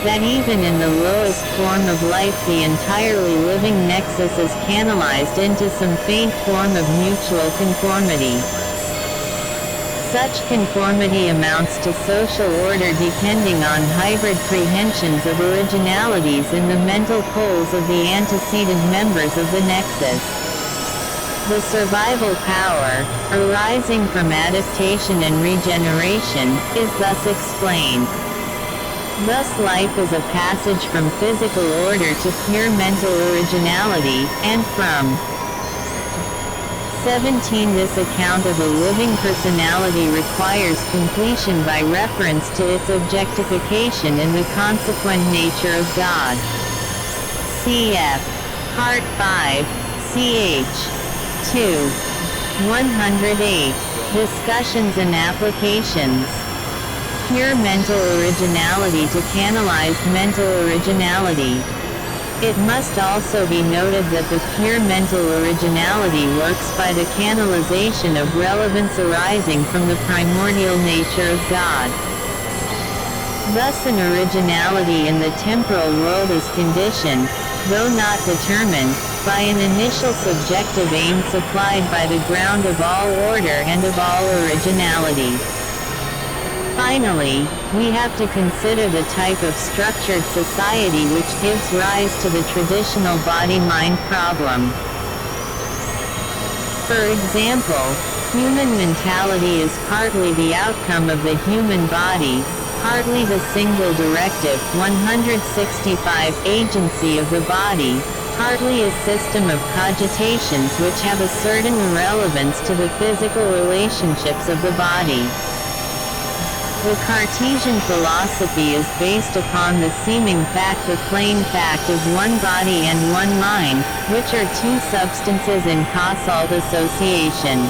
that even in the lowest form of life the entirely living nexus is canalized into some faint form of mutual conformity. Such conformity amounts to social order depending on hybrid prehensions of originalities in the mental poles of the antecedent members of the nexus. The survival power, arising from adaptation and regeneration, is thus explained. Thus life is a passage from physical order to pure mental originality, and from 17 This account of a living personality requires completion by reference to its objectification in the consequent nature of God. Cf. Part 5, ch. 2. 108. Discussions and applications. Pure mental originality to canalized mental originality. It must also be noted that the pure mental originality works by the canalization of relevance arising from the primordial nature of God. Thus an originality in the temporal world is conditioned, though not determined, by an initial subjective aim supplied by the ground of all order and of all originality. Finally, we have to consider the type of structured society which gives rise to the traditional body-mind problem. For example, human mentality is partly the outcome of the human body, partly the single directive 165 agency of the body, partly a system of cogitations which have a certain relevance to the physical relationships of the body. The Cartesian philosophy is based upon the seeming fact, the plain fact of one body and one mind, which are two substances in causal association.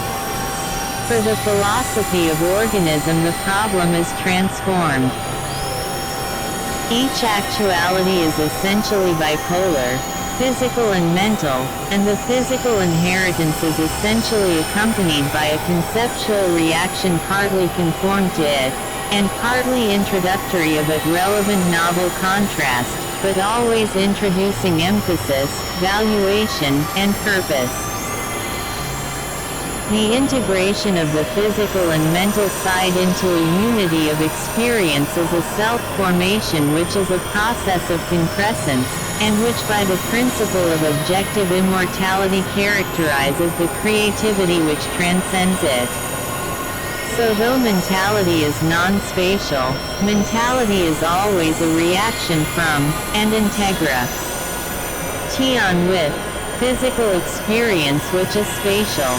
For the philosophy of organism the problem is transformed. Each actuality is essentially bipolar, physical and mental, and the physical inheritance is essentially accompanied by a conceptual reaction partly conformed to it, and partly introductory of it relevant novel contrast, but always introducing emphasis, valuation, and purpose. The integration of the physical and mental side into a unity of experience is a self-formation which is a process of concrescence, and which by the principle of objective immortality characterizes the creativity which transcends it. So though mentality is non-spatial, mentality is always a reaction from, and integra tion with, physical experience which is spatial.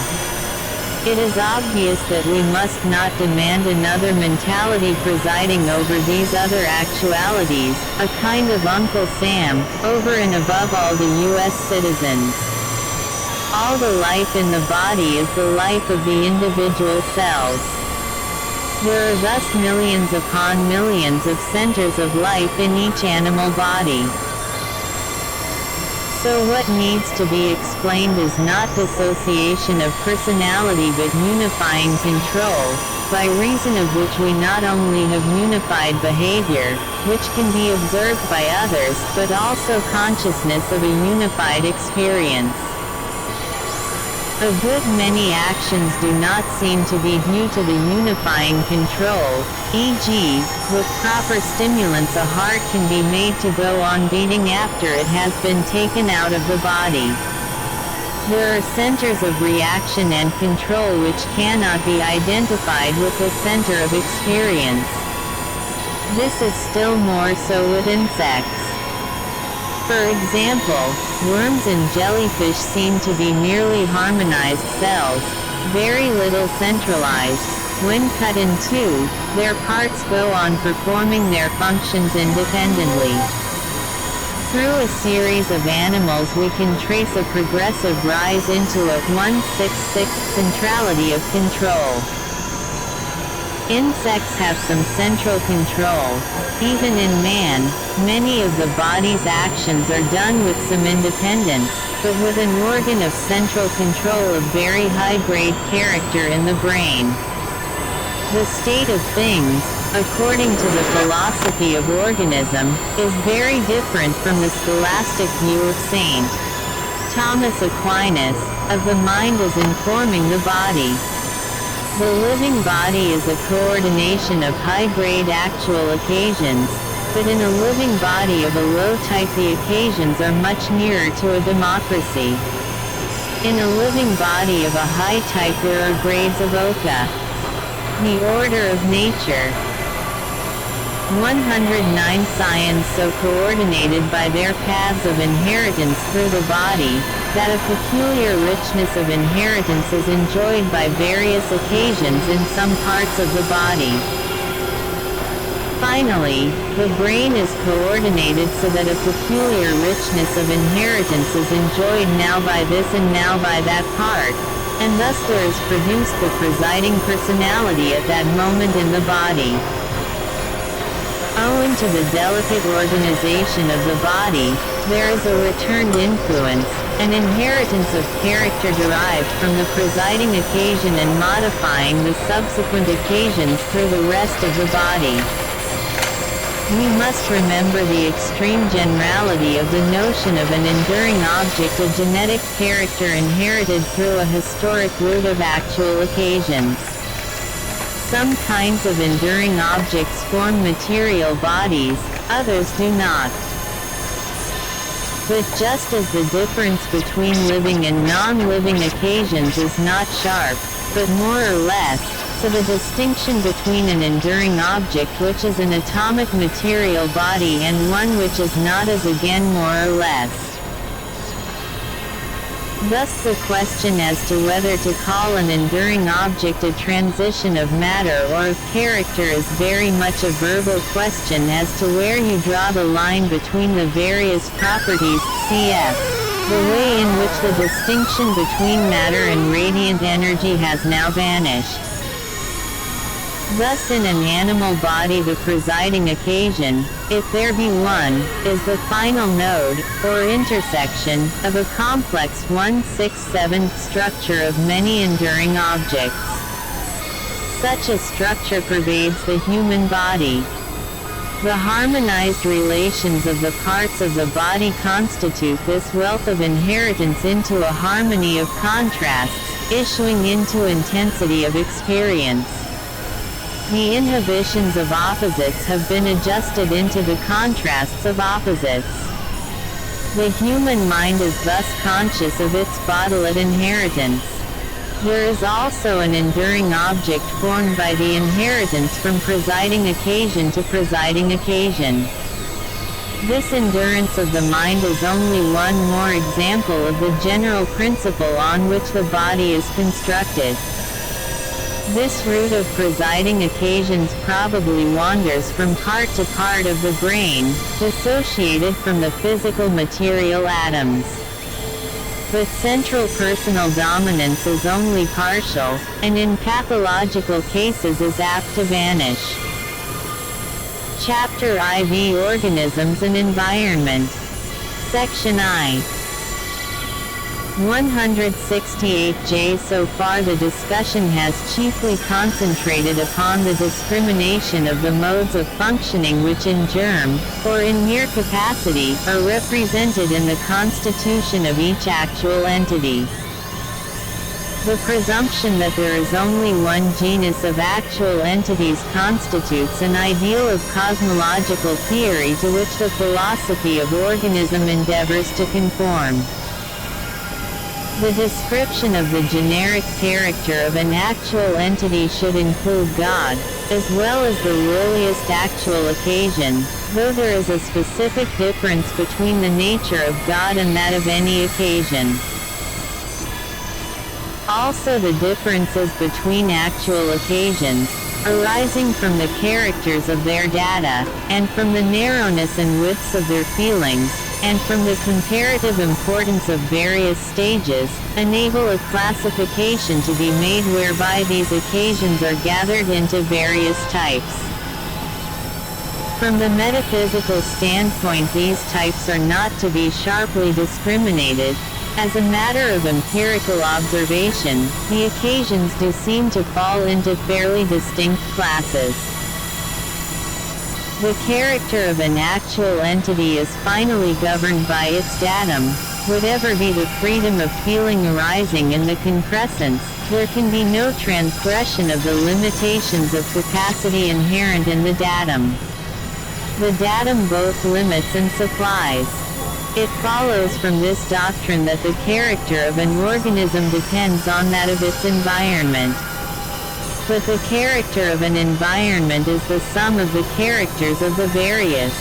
It is obvious that we must not demand another mentality presiding over these other actualities, a kind of Uncle Sam, over and above all the U.S. citizens. All the life in the body is the life of the individual cells. There are thus millions upon millions of centers of life in each animal body. So what needs to be explained is not dissociation of personality but unifying control, by reason of which we not only have unified behavior, which can be observed by others, but also consciousness of a unified experience. A good many actions do not seem to be due to the unifying control, e.g., with proper stimulants a heart can be made to go on beating after it has been taken out of the body. There are centers of reaction and control which cannot be identified with the center of experience. This is still more so with insects. For example, worms and jellyfish seem to be nearly harmonized cells, very little centralized. When cut in two, their parts go on performing their functions independently. Through a series of animals we can trace a progressive rise into a 1/66 centrality of control. Insects have some central control. Even in man, many of the body's actions are done with some independence, but with an organ of central control of very high-grade character in the brain. The state of things, according to the philosophy of organism, is very different from the scholastic view of St. Thomas Aquinas, of the mind as informing the body. The living body is a coordination of high-grade actual occasions, but in a living body of a low type the occasions are much nearer to a democracy. In a living body of a high type there are grades of oka. The order of nature. 109 scions so coordinated by their paths of inheritance through the body, that a peculiar richness of inheritance is enjoyed by various occasions in some parts of the body. Finally, the brain is coordinated so that a peculiar richness of inheritance is enjoyed now by this and now by that part, and thus there is produced the presiding personality at that moment in the body. Owing to the delicate organization of the body, there is a returned influence, an inheritance of character derived from the presiding occasion and modifying the subsequent occasions through the rest of the body. We must remember the extreme generality of the notion of an enduring object, a genetic character inherited through a historic root of actual occasions. Some kinds of enduring objects form material bodies, others do not. But just as the difference between living and non-living occasions is not sharp, but more or less, so the distinction between an enduring object which is an atomic material body and one which is not is again more or less. Thus the question as to whether to call an enduring object a transition of matter or of character is very much a verbal question as to where you draw the line between the various properties, cf. the way in which the distinction between matter and radiant energy has now vanished. Thus in an animal body the presiding occasion, if there be one, is the final node, or intersection, of a complex 1/6/7 structure of many enduring objects. Such a structure pervades the human body. The harmonized relations of the parts of the body constitute this wealth of inheritance into a harmony of contrasts, issuing into intensity of experience. The inhibitions of opposites have been adjusted into the contrasts of opposites. The human mind is thus conscious of its bodilate inheritance. There is also an enduring object formed by the inheritance from presiding occasion to presiding occasion. This endurance of the mind is only one more example of the general principle on which the body is constructed. This root of presiding occasions probably wanders from part to part of the brain, dissociated from the physical material atoms. But central personal dominance is only partial, and in pathological cases is apt to vanish. Chapter IV Organisms and Environment. Section I. 168J. So far the discussion has chiefly concentrated upon the discrimination of the modes of functioning which in germ, or in mere capacity, are represented in the constitution of each actual entity. The presumption that there is only one genus of actual entities constitutes an ideal of cosmological theory to which the philosophy of organism endeavors to conform. The description of the generic character of an actual entity should include God, as well as the earliest actual occasion, though there is a specific difference between the nature of God and that of any occasion. Also the differences between actual occasions, arising from the characters of their data, and from the narrowness and widths of their feelings, and from the comparative importance of various stages, enable a classification to be made whereby these occasions are gathered into various types. From the metaphysical standpoint these types are not to be sharply discriminated. As a matter of empirical observation, the occasions do seem to fall into fairly distinct classes. The character of an actual entity is finally governed by its datum. Whatever be the freedom of feeling arising in the concrescence, there can be no transgression of the limitations of capacity inherent in the datum. The datum both limits and supplies. It follows from this doctrine that the character of an organism depends on that of its environment. But the character of an environment is the sum of the characters of the various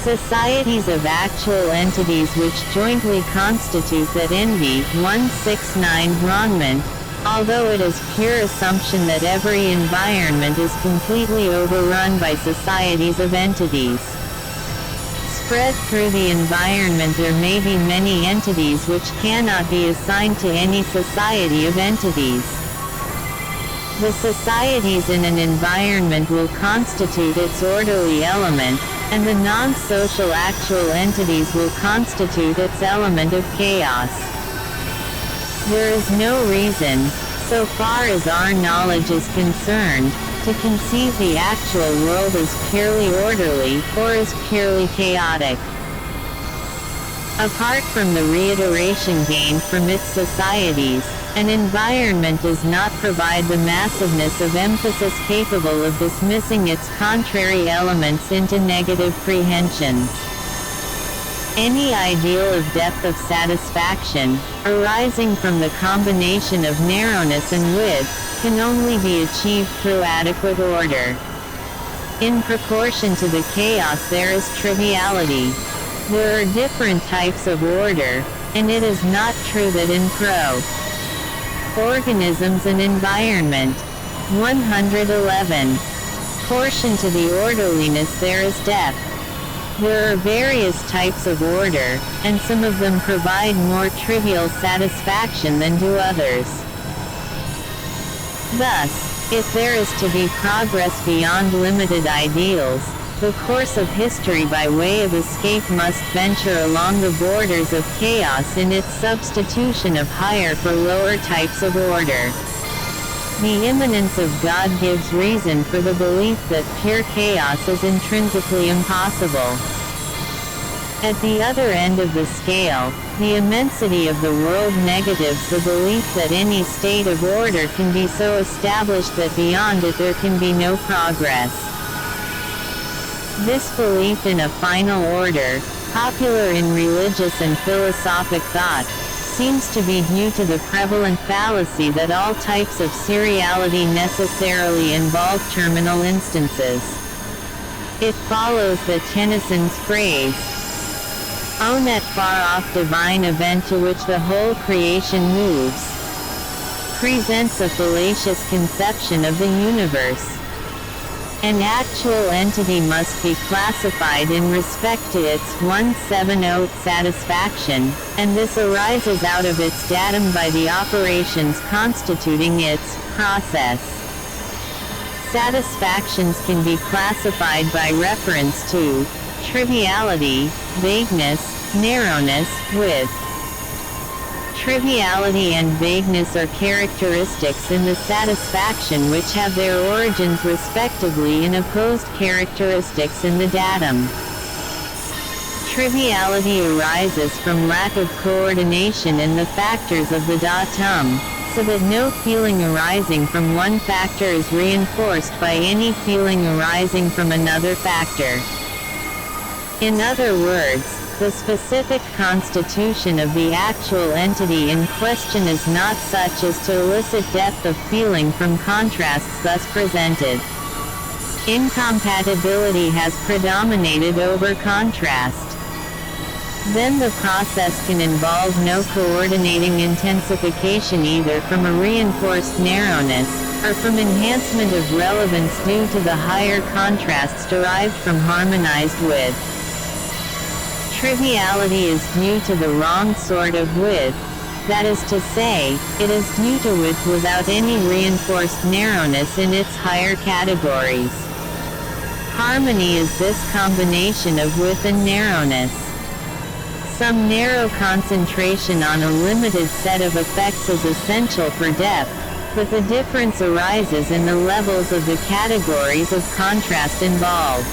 societies of actual entities which jointly constitute that NV 169 environment, although it is pure assumption that every environment is completely overrun by societies of entities. Spread through the environment there may be many entities which cannot be assigned to any society of entities. The societies in an environment will constitute its orderly element, and the non-social actual entities will constitute its element of chaos. There is no reason, so far as our knowledge is concerned, to conceive the actual world as purely orderly, or as purely chaotic. Apart from the reiteration gained from its societies, an environment does not provide the massiveness of emphasis capable of dismissing its contrary elements into negative prehensions. Any ideal of depth of satisfaction, arising from the combination of narrowness and width, can only be achieved through adequate order. In proportion to the chaos there is triviality. There are different types of order, and it is not true that in organisms and environment. 111. Proportion to the orderliness there is depth. There are various types of order, and some of them provide more trivial satisfaction than do others. Thus, if there is to be progress beyond limited ideals, the course of history by way of escape must venture along the borders of chaos in its substitution of higher for lower types of order. The immanence of God gives reason for the belief that pure chaos is intrinsically impossible. At the other end of the scale, the immensity of the world negatives the belief that any state of order can be so established that beyond it there can be no progress. This belief in a final order, popular in religious and philosophic thought, seems to be due to the prevalent fallacy that all types of seriality necessarily involve terminal instances. It follows that Tennyson's phrase, "Oh, that far-off divine event to which the whole creation moves," presents a fallacious conception of the universe. An actual entity must be classified in respect to its 170 satisfaction, and this arises out of its datum by the operations constituting its process. Satisfactions can be classified by reference to triviality, vagueness, narrowness, width. Triviality and vagueness are characteristics in the satisfaction which have their origins respectively in opposed characteristics in the datum. Triviality arises from lack of coordination in the factors of the datum, so that no feeling arising from one factor is reinforced by any feeling arising from another factor. In other words, the specific constitution of the actual entity in question is not such as to elicit depth of feeling from contrasts thus presented. Incompatibility has predominated over contrast. Then the process can involve no coordinating intensification either from a reinforced narrowness, or from enhancement of relevance due to the higher contrasts derived from harmonized width. Triviality is due to the wrong sort of width, that is to say, it is due to width without any reinforced narrowness in its higher categories. Harmony is this combination of width and narrowness. Some narrow concentration on a limited set of effects is essential for depth, but the difference arises in the levels of the categories of contrast involved.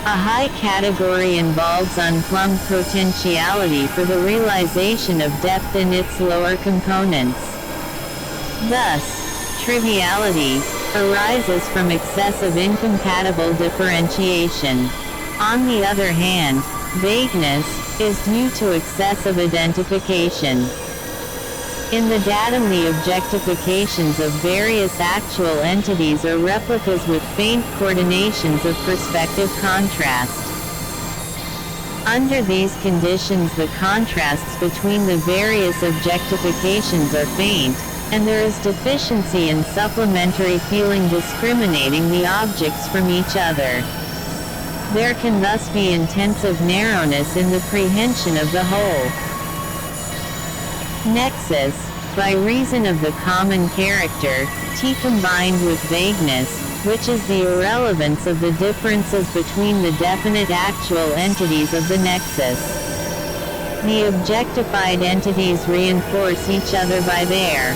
A high category involves unplumbed potentiality for the realization of depth in its lower components. Thus, triviality arises from excessive incompatible differentiation. On the other hand, vagueness is due to excessive identification. In the datum, the objectifications of various actual entities are replicas with faint coordinations of perspective contrast. Under these conditions, the contrasts between the various objectifications are faint, and there is deficiency in supplementary feeling discriminating the objects from each other. There can thus be intensive narrowness in the prehension of the whole. Nexus, by reason of the common character, T combined with vagueness, which is the irrelevance of the differences between the definite actual entities of the nexus. The objectified entities reinforce each other by their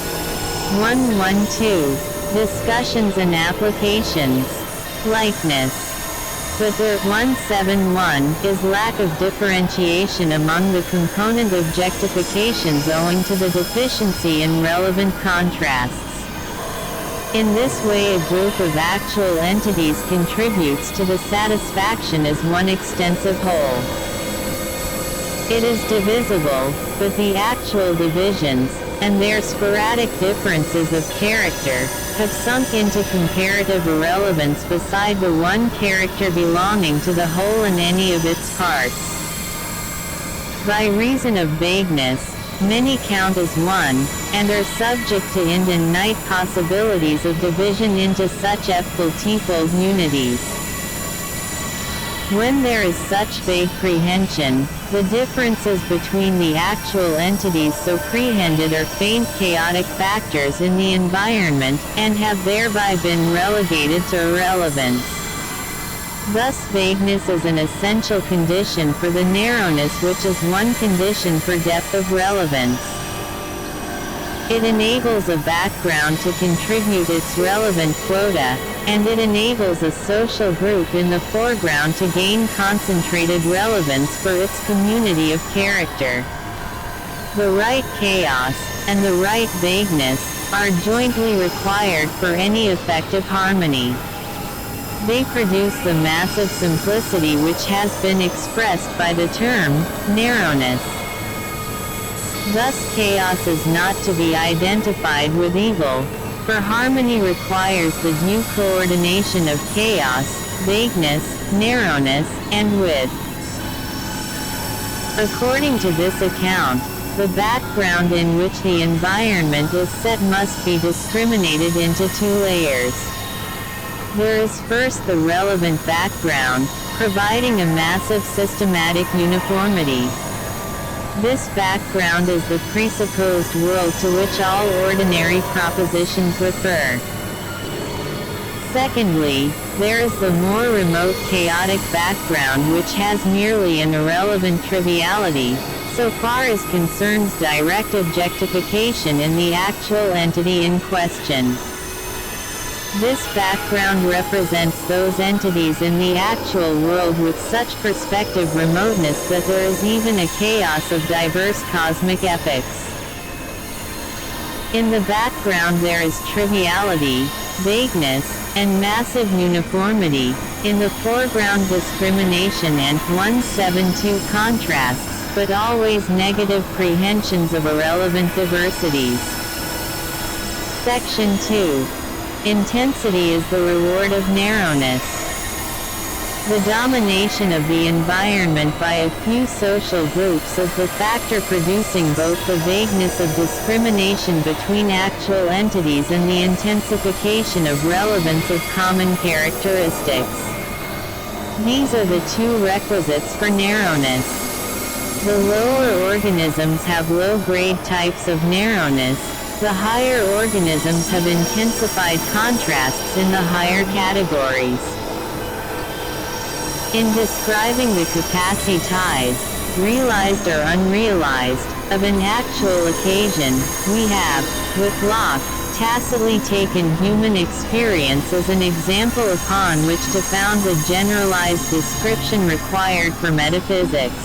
112 discussions and applications. Likeness. But their 171 is lack of differentiation among the component objectifications owing to the deficiency in relevant contrasts. In this way, a group of actual entities contributes to the satisfaction as one extensive whole. It is divisible, but the actual divisions, and their sporadic differences of character, have sunk into comparative irrelevance beside the one character belonging to the whole in any of its parts. By reason of vagueness, many count as one, and are subject to end and night possibilities of division into such f-fold unities. When there is such vague prehension, the differences between the actual entities so prehended are faint chaotic factors in the environment, and have thereby been relegated to irrelevance. Thus vagueness is an essential condition for the narrowness, which is one condition for depth of relevance. It enables a background to contribute its relevant quota, and it enables a social group in the foreground to gain concentrated relevance for its community of character. The right chaos, and the right vagueness, are jointly required for any effective harmony. They produce the massive simplicity which has been expressed by the term narrowness. Thus chaos is not to be identified with evil, for harmony requires the due coordination of chaos, vagueness, narrowness, and width. According to this account, the background in which the environment is set must be discriminated into two layers. There is first the relevant background, providing a massive systematic uniformity. This background is the presupposed world to which all ordinary propositions refer. Secondly, there is the more remote chaotic background which has merely an irrelevant triviality, so far as concerns direct objectification in the actual entity in question. This background represents those entities in the actual world with such perspective remoteness that there is even a chaos of diverse cosmic epochs. In the background there is triviality, vagueness, and massive uniformity. In the foreground discrimination and 172 contrasts, but always negative prehensions of irrelevant diversities. Section 2. Intensity is the reward of narrowness. The domination of the environment by a few social groups is the factor producing both the vagueness of discrimination between actual entities and the intensification of relevance of common characteristics. These are the two requisites for narrowness. The lower organisms have low-grade types of narrowness. The higher organisms have intensified contrasts in the higher categories. In describing the capacities, realized or unrealized, of an actual occasion, we have, with Locke, tacitly taken human experience as an example upon which to found the generalized description required for metaphysics.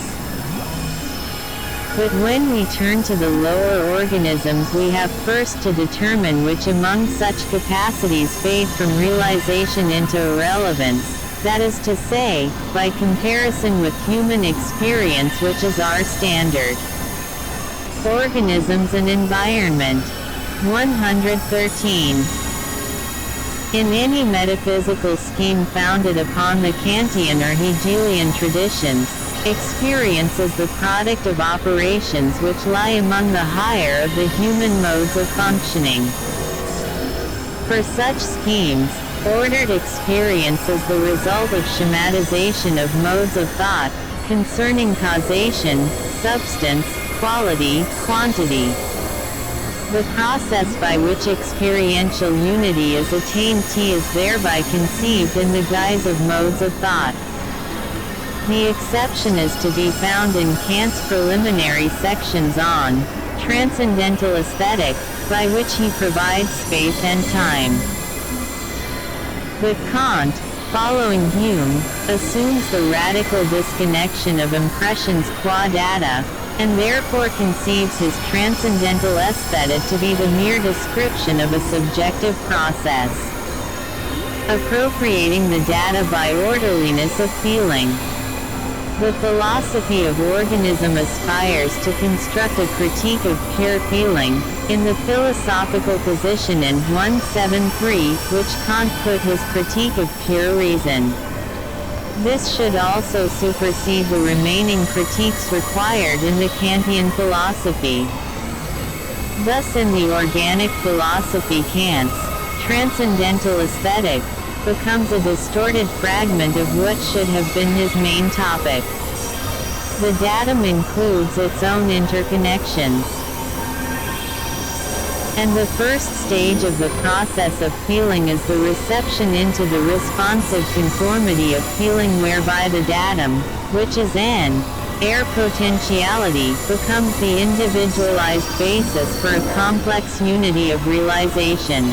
But when we turn to the lower organisms, we have first to determine which among such capacities fade from realization into irrelevance, that is to say, by comparison with human experience, which is our standard. Organisms and environment. 113. In any metaphysical scheme founded upon the Kantian or Hegelian traditions, experience is the product of operations which lie among the higher of the human modes of functioning. For such schemes, ordered experience is the result of schematization of modes of thought, concerning causation, substance, quality, quantity. The process by which experiential unity is attained is thereby conceived in the guise of modes of thought. The exception is to be found in Kant's preliminary sections on transcendental aesthetic, by which he provides space and time. But Kant, following Hume, assumes the radical disconnection of impressions qua data, and therefore conceives his transcendental aesthetic to be the mere description of a subjective process, appropriating the data by orderliness of feeling. The philosophy of organism aspires to construct a critique of pure feeling, in the philosophical position in 173, which Kant put his critique of pure reason. This should also supersede the remaining critiques required in the Kantian philosophy. Thus in the organic philosophy, Kant's transcendental aesthetic becomes a distorted fragment of what should have been his main topic. The datum includes its own interconnections. And the first stage of the process of feeling is the reception into the responsive conformity of feeling, whereby the datum, which is an air potentiality, becomes the individualized basis for a complex unity of realization.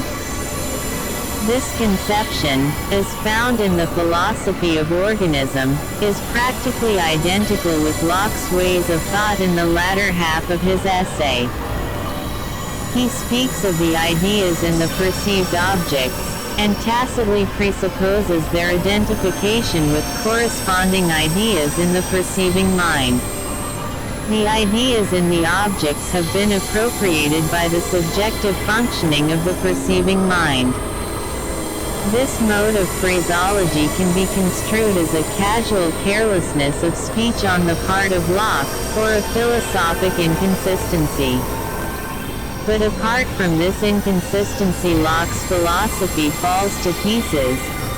This conception, as found in the philosophy of organism, is practically identical with Locke's ways of thought in the latter half of his essay. He speaks of the ideas in the perceived objects, and tacitly presupposes their identification with corresponding ideas in the perceiving mind. The ideas in the objects have been appropriated by the subjective functioning of the perceiving mind. This mode of phraseology can be construed as a casual carelessness of speech on the part of Locke, or a philosophic inconsistency. But apart from this inconsistency, Locke's philosophy falls to pieces,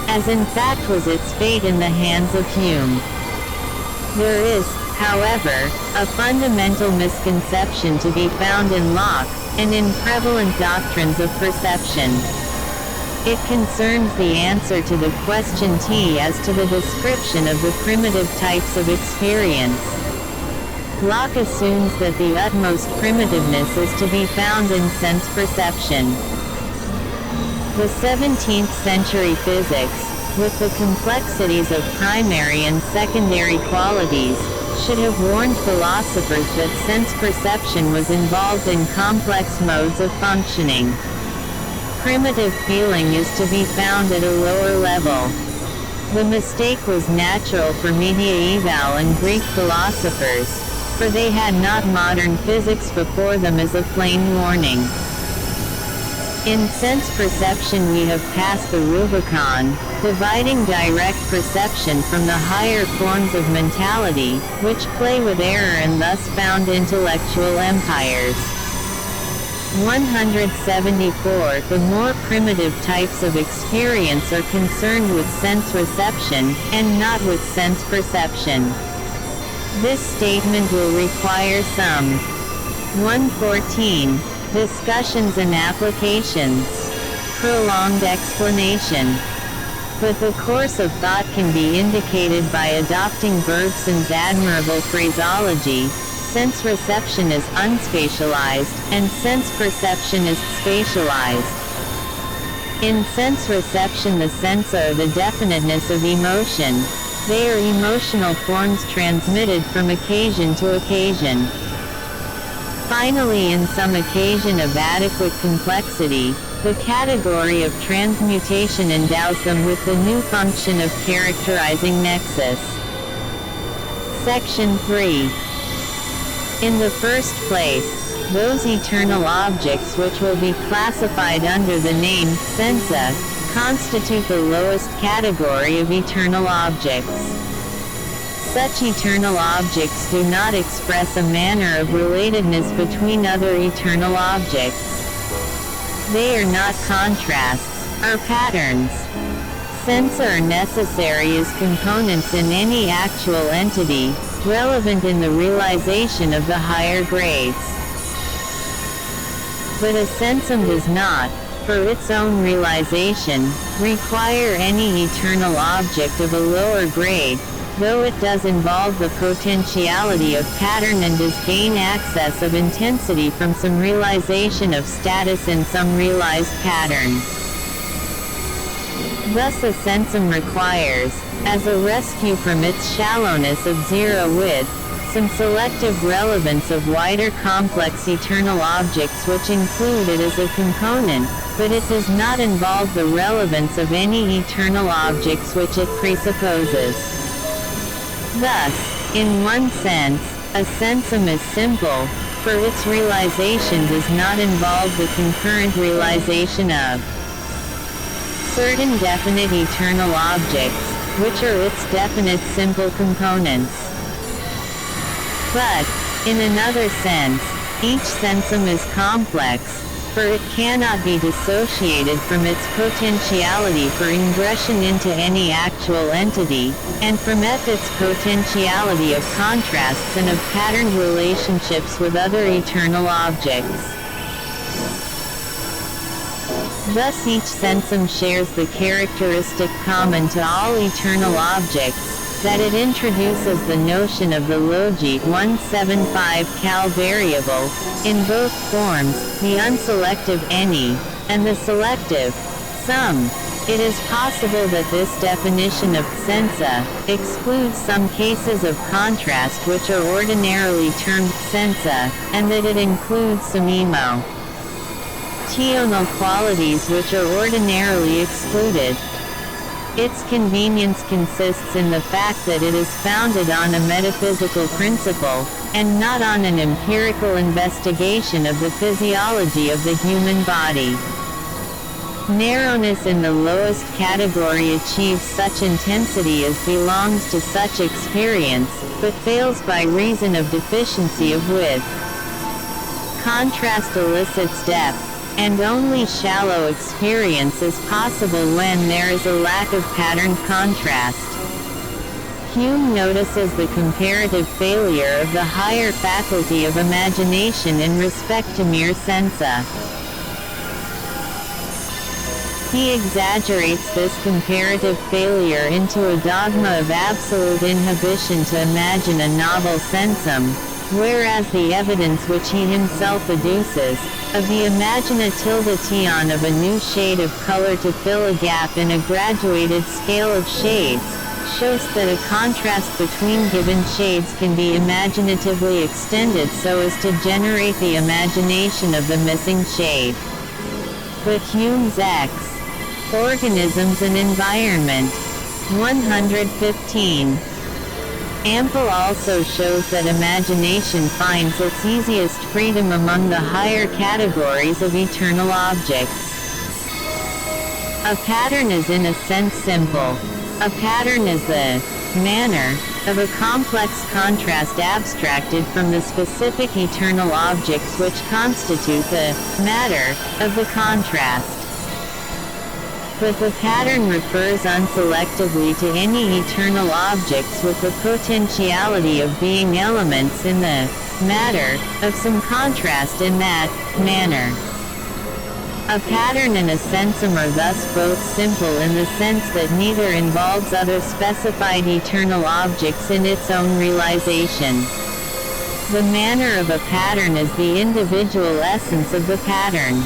as in fact was its fate in the hands of Hume. There is, however, a fundamental misconception to be found in Locke, and in prevalent doctrines of perception. It concerns the answer to the question as to the description of the primitive types of experience. Locke assumes that the utmost primitiveness is to be found in sense perception. The 17th century physics, with the complexities of primary and secondary qualities, should have warned philosophers that sense perception was involved in complex modes of functioning. Primitive feeling is to be found at a lower level. The mistake was natural for medieval and Greek philosophers, for they had not modern physics before them as a plain warning. In sense perception we have passed the Rubicon, dividing direct perception from the higher forms of mentality, which play with error and thus found intellectual empires. 174. The more primitive types of experience are concerned with sense reception, and not with sense perception. This statement will require some 114. Discussions and applications. Prolonged explanation. But the course of thought can be indicated by adopting Bergson's admirable phraseology, sense reception is unspatialized, and sense perception is spatialized. In sense reception, the sense are the definiteness of emotion. They are emotional forms transmitted from occasion to occasion. Finally, in some occasion of adequate complexity, the category of transmutation endows them with the new function of characterizing nexus. Section 3. In the first place, those eternal objects which will be classified under the name sensa constitute the lowest category of eternal objects. Such eternal objects do not express a manner of relatedness between other eternal objects. They are not contrasts, or patterns. Sensa are necessary as components in any actual entity, relevant in the realization of the higher grades. But a sensum does not, for its own realization, require any eternal object of a lower grade, though it does involve the potentiality of pattern and does gain access of intensity from some realization of status in some realized pattern. Thus a sensum requires, as a rescue from its shallowness of zero width, some selective relevance of wider complex eternal objects which include it as a component, but it does not involve the relevance of any eternal objects which it presupposes. Thus, in one sense, a sensum is simple, for its realization does not involve the concurrent realization of certain definite eternal objects, which are its definite simple components. But, in another sense, each sensum is complex, for it cannot be dissociated from its potentiality for ingression into any actual entity, and from its potentiality of contrasts and of patterned relationships with other eternal objects. Thus each sensum shares the characteristic common to all eternal objects, that it introduces the notion of the logit 175 cal variable, in both forms, the unselective any, and the selective some. It is possible that this definition of sensa excludes some cases of contrast which are ordinarily termed sensa, and that it includes some tonal qualities which are ordinarily excluded. Its convenience consists in the fact that it is founded on a metaphysical principle, and not on an empirical investigation of the physiology of the human body. Narrowness in the lowest category achieves such intensity as belongs to such experience, but fails by reason of deficiency of width. Contrast elicits depth, and only shallow experience is possible when there is a lack of patterned contrast. Hume notices the comparative failure of the higher faculty of imagination in respect to mere sensa. He exaggerates this comparative failure into a dogma of absolute inhibition to imagine a novel sensum, whereas the evidence which he himself adduces, of the imaginatility of a new shade of color to fill a gap in a graduated scale of shades, shows that a contrast between given shades can be imaginatively extended so as to generate the imagination of the missing shade. But Hume's X. Organisms and Environment. 115. Ample also shows that imagination finds its easiest freedom among the higher categories of eternal objects. A pattern is in a sense simple. A pattern is the manner of a complex contrast abstracted from the specific eternal objects which constitute the matter of the contrast. But the pattern refers unselectively to any eternal objects with the potentiality of being elements in the matter of some contrast in that manner. A pattern and a sensum are thus both simple in the sense that neither involves other specified eternal objects in its own realization. The manner of a pattern is the individual essence of the pattern.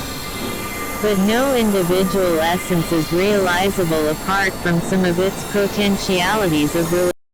But no individual essence is realizable apart from some of its potentialities of